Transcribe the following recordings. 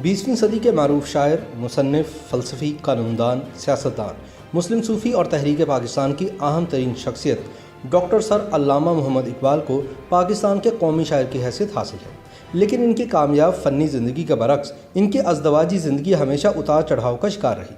20वीं सदी के मारूफ शायर, मुसन्निफ, फ़लसफ़ी, कानूनदान, सियासतदान, मुस्लिम सूफ़ी और तहरीक पाकिस्तान की अहम तरीन शख्सियत डॉक्टर सर अल्लामा मोहम्मद इकबाल को पाकिस्तान के कौमी शायर की हैसियत हासिल है। लेकिन इनकी कामयाब फ़नी ज़िंदगी के बरक्स इनकी अज़दवाजी ज़िंदगी हमेशा उतार चढ़ाव का शिकार रही।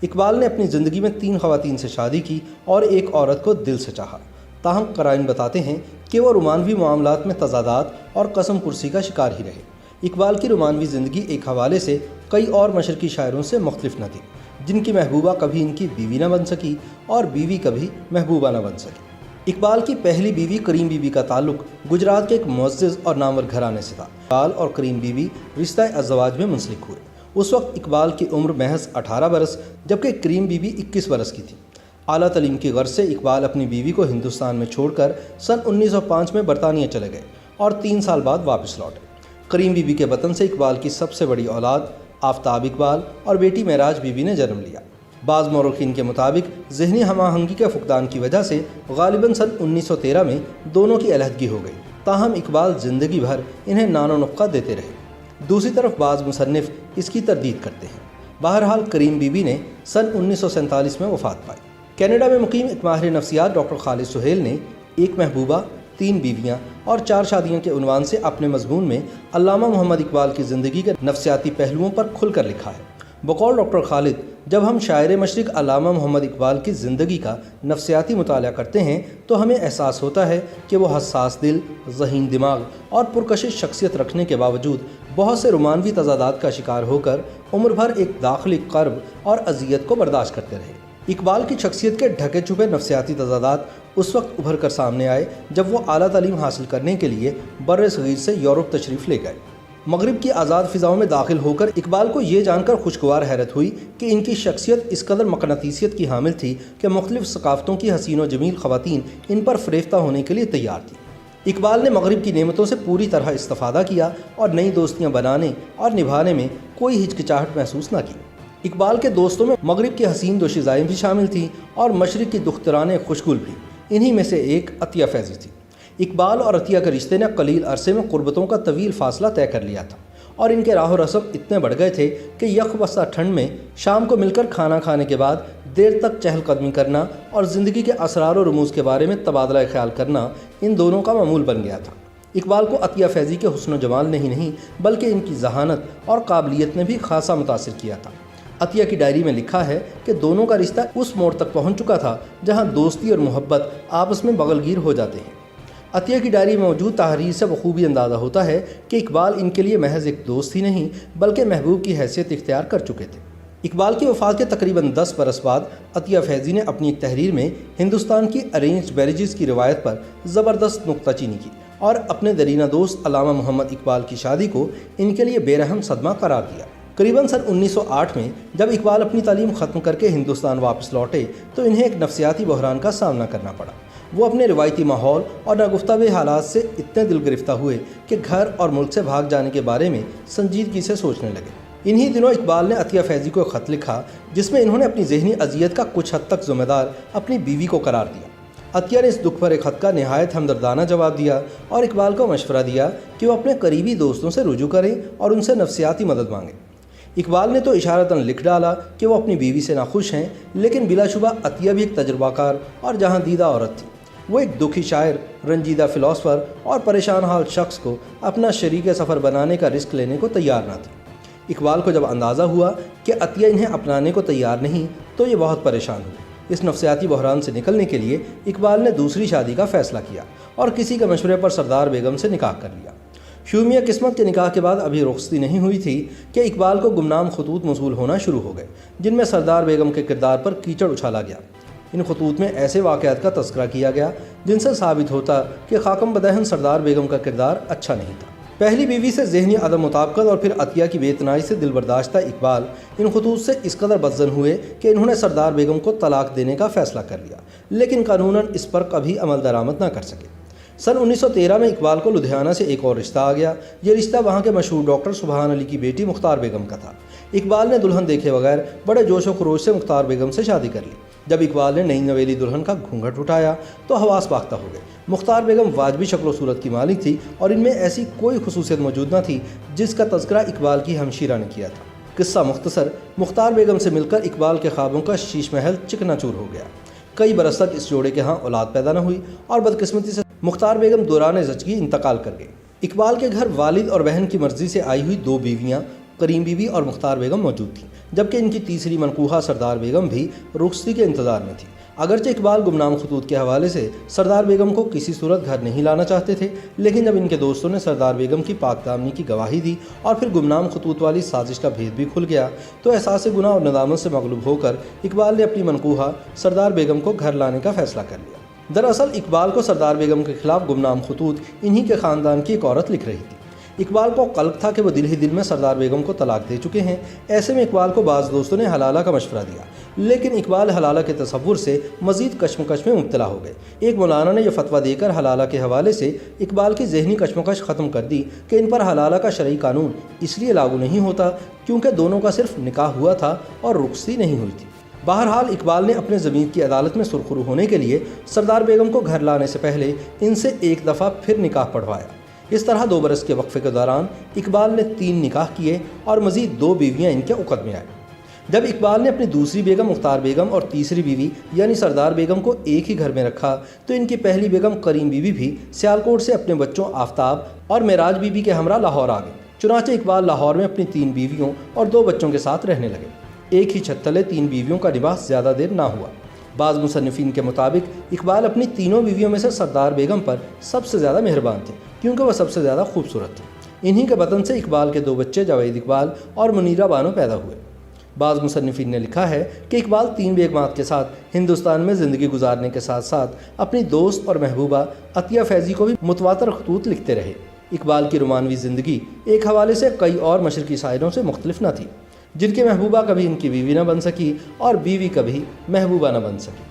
इकबाल ने अपनी ज़िंदगी में 3 ख़वातीन से शादी की और एक औरत को दिल से चाहा। ताहम क़राइन बताते हैं कि वह रोमानवी मामलात में तज़ादात और कसम कुर्सी का शिकार ही रहे। इकबाल की रोमानवी ज़िंदगी एक हवाले से कई और मशरक़ी शायरों से मुख्तलिफ न थी, जिनकी महबूबा कभी इनकी बीवी न बन सकी और बीवी कभी महबूबा न बन सकी। इकबाल की पहली बीवी करीम बीबी का ताल्लुक़ गुजरात के एक मुअज़्ज़िज़ और नामवर घराने से था। इकबाल और करीम बीबी रिश्ता अज़वाज में मुंसलिक हुए। उस वक्त इकबाल की उम्र महज 18 बरस जबकि करीम बीबी 21 बरस की थी। आला तलीम की गर्ज से इकबाल अपनी बीवी को हिंदुस्तान में छोड़कर सन 1905 में बरतानिया चले गए और 3 साल बाद वापस लौटे। करीम बीबी के वतन से इकबाल की सबसे बड़ी औलाद आफ्ताब इकबाल और बेटी महराज बीबी ने जन्म लिया। बाज़ मौरख़ीन के मुताबिक ज़हनी हमाहंगी के फुक़दान की वजह से गालिबन सन 1913 में दोनों की अलहदगी हो गई। ताहम इकबाल ज़िंदगी भर इन्हें नानो नुक्का देते रहे। दूसरी तरफ बाज़ मुसन्निफ़ इसकी तरदीद करते हैं। बहरहाल करीम बीबी ने सन 1947 में वफ़ात पाई। कनाडा में मुकीम एक माहिर नफ्सियात डॉक्टर खालिद सुहेल ने एक महबूबा, 3 बीवियाँ और 4 शादियों के उन्वान से अपने मज़मून में अल्लामा मोहम्मद इकबाल की ज़िंदगी के नफ्सियाती पहलुओं पर खुलकर लिखा है। बकौल डॉक्टर खालिद, जब हम शायर मशरिक़ अल्लामा मोहम्मद इकबाल की ज़िंदगी का नफ्सियाती मुताला करते हैं तो हमें एहसास होता है कि वो हसास दिल, ज़हीन दिमाग और पुरकशिश शख्सियत रखने के बावजूद बहुत से रोमानवी तज़ादात का शिकार होकर उम्र भर एक दाखिली कर्ब और अजियत को बर्दाश्त करते रहे। इकबाल की शख्सियत के ढके छुपे नफ्सियाती तज़ादात उस वक्त उभर कर सामने आए जब वो आला तालीम हासिल करने के लिए बर्र सग़ीर से यूरोप तशरीफ़ ले गए। मगरिब की आज़ाद फ़िज़ाओं में दाखिल होकर इकबाल को ये जानकर खुशगवार हैरत हुई कि इनकी शख्सियत इस कदर मकनातीसियत की हामिल थी कि मुख्तलिफ़ सकाफ़तों की हसीन व जमील ख़वातीन इन पर फ़रेफ्ता होने के लिए तैयार थी। इकबाल ने मगरिब की नेमतों से पूरी तरह इस्तिफ़ादा किया और नई दोस्तियाँ बनाने और निभाने में कोई हिचकिचाहट महसूस न की। इकबाल के दोस्तों में मगरिब की हसीन दोशीज़ाएँ भी शामिल थीं और मशरिक़ की दुख्तराने खुशगुल भी। इन्हीं में से एक अतिया फैज़ी थी। इकबाल और अतिया के रिश्ते ने कलील अरसे में क़ुर्बतों का तवील फ़ासला तय कर लिया था और इनके राह रस्म इतने बढ़ गए थे कि यकबसा ठंड में शाम को मिलकर खाना खाने के बाद देर तक चहलकदमी करना और ज़िंदगी के असरार व रमूज़ के बारे में तबादला ख्याल करना इन दोनों का मामूल बन गया था। इकबाल को अतिया फैज़ी के हुस्न व जमाल ने ही नहीं बल्कि इनकी ज़हानत और काबिलियत ने भी खासा मुतासिर किया था। अतिया की डायरी में लिखा है कि दोनों का रिश्ता उस मोड़ तक पहुँच चुका था जहाँ दोस्ती और मोहब्बत आपस में बगलगीर हो जाते हैं। अतिया की डायरी में मौजूद तहरीर से बखूबी अंदाज़ा होता है कि इकबाल इनके लिए महज एक दोस्त ही नहीं बल्कि महबूब की हैसियत इख्तियार कर चुके थे। इकबाल की वफ़ात के तकरीबन 10 बरस बाद अतिया फैज़ी ने अपनी एक तहरीर में हिंदुस्तान की अरेंज्ड मैरिजेस की रिवायत पर ज़बरदस्त नुक्ताचीनी की और अपने दरीना दोस्त अल्लामा मोहम्मद इकबाल की शादी को इनके लिए बेरहम सदमा करार दिया। करीबन सन 1908 में जब इकबाल अपनी तालीम ख़त्म करके हिंदुस्तान वापस लौटे तो इन्हें एक नफ्सियाती बहरान का सामना करना पड़ा। वो अपने रिवायती माहौल और नागुफ्तावे हालात से इतने दिल गिरफ्ता हुए कि घर और मुल्क से भाग जाने के बारे में संजीदगी से सोचने लगे। इन्हीं दिनों इकबाल ने अतिया फैज़ी को ख़त लिखा जिसमें इन्होंने अपनी ज़हनी अजियत का कुछ हद तक ज़िम्मेदार अपनी बीवी को करार दिया। अतिया ने इस दुख भरे ख़त का नहायत हमदर्दाना जवाब दिया और इकबाल को मशवरा दिया कि वो अपने करीबी दोस्तों से रुजू करें और उनसे नफ्सियाती मदद मांगें। इकबाल ने तो इशारतन लिख डाला कि वो अपनी बीवी से नाखुश हैं, लेकिन बिलाशुबा अतिया भी एक तजुर्बाकार और जहाँ दीदा औरत थी। वो एक दुखी शायर, रंजीदा फ़िलासफ़र और परेशान हाल शख्स को अपना शरीक सफ़र बनाने का रिस्क लेने को तैयार ना थी। इकबाल को जब अंदाज़ा हुआ कि अतिया इन्हें अपनाने को तैयार नहीं तो ये बहुत परेशान हुए। इस नफ्सियाती बहरान से निकलने के लिए इकबाल ने दूसरी शादी का फ़ैसला किया और किसी के मशवरे पर सरदार बेगम से निकाह कर लिया। शूमिया किस्मत के निकाह के बाद अभी रुखसती नहीं हुई थी कि इकबाल को गुमनाम खतूत मौसूल होना शुरू हो गए जिनमें सरदार बेगम के किरदार पर कीचड़ उछाला गया। इन खतूत में ऐसे वाक़यात का तज़किरा किया गया जिनसे साबित होता कि खाकम बदहन सरदार बेगम का किरदार अच्छा नहीं था। पहली बीवी से ज़हनी अदम मुताबिकत और फिर अतिया की बेतनाई से दिल बर्दाश्ता इकबाल इन खतूत से इस कदर बदज़न हुए कि इन्होंने सरदार बेगम को तलाक देने का फ़ैसला कर लिया, लेकिन कानूनन इस पर कभी अमल दरामद न कर सके। सन 1913 में इकबाल को लुधियाना से एक और रिश्ता आ गया। ये रिश्ता वहाँ के मशहूर डॉक्टर सुबहान अली की बेटी मुख्तार बेगम का था। इकबाल ने दुल्हन देखे बगैर बड़े जोश व खरोश से मुख्तार बेगम से शादी कर ली। جب اقبال نے نئی نویلی دلہن کا گھونگھٹ اٹھایا تو حواس باختہ ہو گئے۔ مختار بیگم واجبی شکل و صورت کی مالک تھی اور ان میں ایسی کوئی خصوصیت موجود نہ تھی جس کا تذکرہ اقبال کی ہمشیرہ نے کیا تھا۔ قصہ مختصر، مختار بیگم سے مل کر اقبال کے خوابوں کا شیش محل چکنا چور ہو گیا۔ کئی برس تک اس جوڑے کے ہاں اولاد پیدا نہ ہوئی اور بدقسمتی سے مختار بیگم دوران زچگی انتقال کر گئی۔ اقبال کے گھر والد اور بہن کی مرضی سے آئی ہوئی 2 بیویاں کریم بی بی اور مختار بیگم موجود تھیں، جبکہ ان کی تیسری منقوہہ سردار بیگم بھی رخصتی کے انتظار میں تھی۔ اگرچہ اقبال گمنام خطوط کے حوالے سے سردار بیگم کو کسی صورت گھر نہیں لانا چاہتے تھے، لیکن جب ان کے دوستوں نے سردار بیگم کی پاک دامنی کی گواہی دی اور پھر گمنام خطوط والی سازش کا بھید بھی کھل گیا تو احساس گناہ اور ندامت سے مغلوب ہو کر اقبال نے اپنی منقوہہ سردار بیگم کو گھر لانے کا فیصلہ کر لیا۔ دراصل اقبال کو سردار بیگم کے خلاف گمنام خطوط انہی کے خاندان کی ایک عورت لکھ رہی تھی۔ اقبال کو قلق تھا کہ وہ دل ہی دل میں سردار بیگم کو طلاق دے چکے ہیں۔ ایسے میں اقبال کو بعض دوستوں نے حلالہ کا مشورہ دیا، لیکن اقبال حلالہ کے تصور سے مزید کشمکش میں مبتلا ہو گئے۔ ایک مولانا نے یہ فتویٰ دے کر حلالہ کے حوالے سے اقبال کی ذہنی کشمکش ختم کر دی کہ ان پر حلالہ کا شرعی قانون اس لیے لاگو نہیں ہوتا کیونکہ دونوں کا صرف نکاح ہوا تھا اور رخصتی نہیں ہوئی تھی۔ بہرحال اقبال نے اپنے ضمیر کی عدالت میں سرخرو ہونے کے لیے سردار بیگم کو گھر لانے سے پہلے ان سے ایک دفعہ پھر نکاح پڑھوایا۔ اس طرح 2 برس کے وقفے کے دوران اقبال نے 3 نکاح کیے اور مزید 2 بیویاں ان کے عقد میں آئیں۔ جب اقبال نے اپنی دوسری بیگم مختار بیگم اور تیسری بیوی یعنی سردار بیگم کو ایک ہی گھر میں رکھا تو ان کی پہلی بیگم کریم بی بی بھی سیالکوٹ سے اپنے بچوں آفتاب اور معراج بی بی کے ہمراہ لاہور آ گئے۔ چنانچہ اقبال لاہور میں اپنی 3 بیویوں اور 2 بچوں کے ساتھ رہنے لگے۔ ایک ہی چھت تلے 3 بیویوں کا نباہ زیادہ دیر نہ ہوا۔ بعض مصنفین کے مطابق اقبال اپنی تینوں بیویوں میں سے سردار بیگم پر سب سے زیادہ مہربان تھے کیونکہ وہ سب سے زیادہ خوبصورت تھی۔ انہی کے بطن سے اقبال کے 2 بچے جاوید اقبال اور منیرہ بانو پیدا ہوئے۔ بعض مصنفین نے لکھا ہے کہ اقبال 3 بیگمات کے ساتھ ہندوستان میں زندگی گزارنے کے ساتھ ساتھ اپنی دوست اور محبوبہ عطیہ فیضی کو بھی متواتر خطوط لکھتے رہے۔ اقبال کی رومانوی زندگی ایک حوالے سے کئی اور مشرقی شاعروں سے مختلف نہ تھی، جن کی محبوبہ کبھی ان کی بیوی نہ بن سکی اور بیوی کبھی محبوبہ نہ بن سکی۔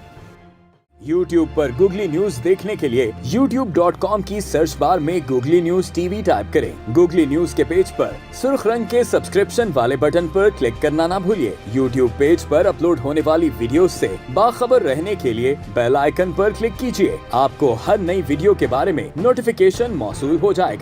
YouTube پر گوگلی نیوز دیکھنے کے لیے youtube.com کی سرچ بار میں googly news T V type کریں۔ گوگلی نیوز کے پیج پر سرخ رنگ کے سبسکرپشن والے بٹن پر کلک کرنا نہ بھولیے۔ YouTube پیج پر اپلوڈ ہونے والی ویڈیوز سے باخبر رہنے کے لیے بیل آئیکن پر کلک کیجیے۔ آپ کو ہر نئی ویڈیو کے بارے میں نوٹیفیکیشن موصول ہو جائے گا۔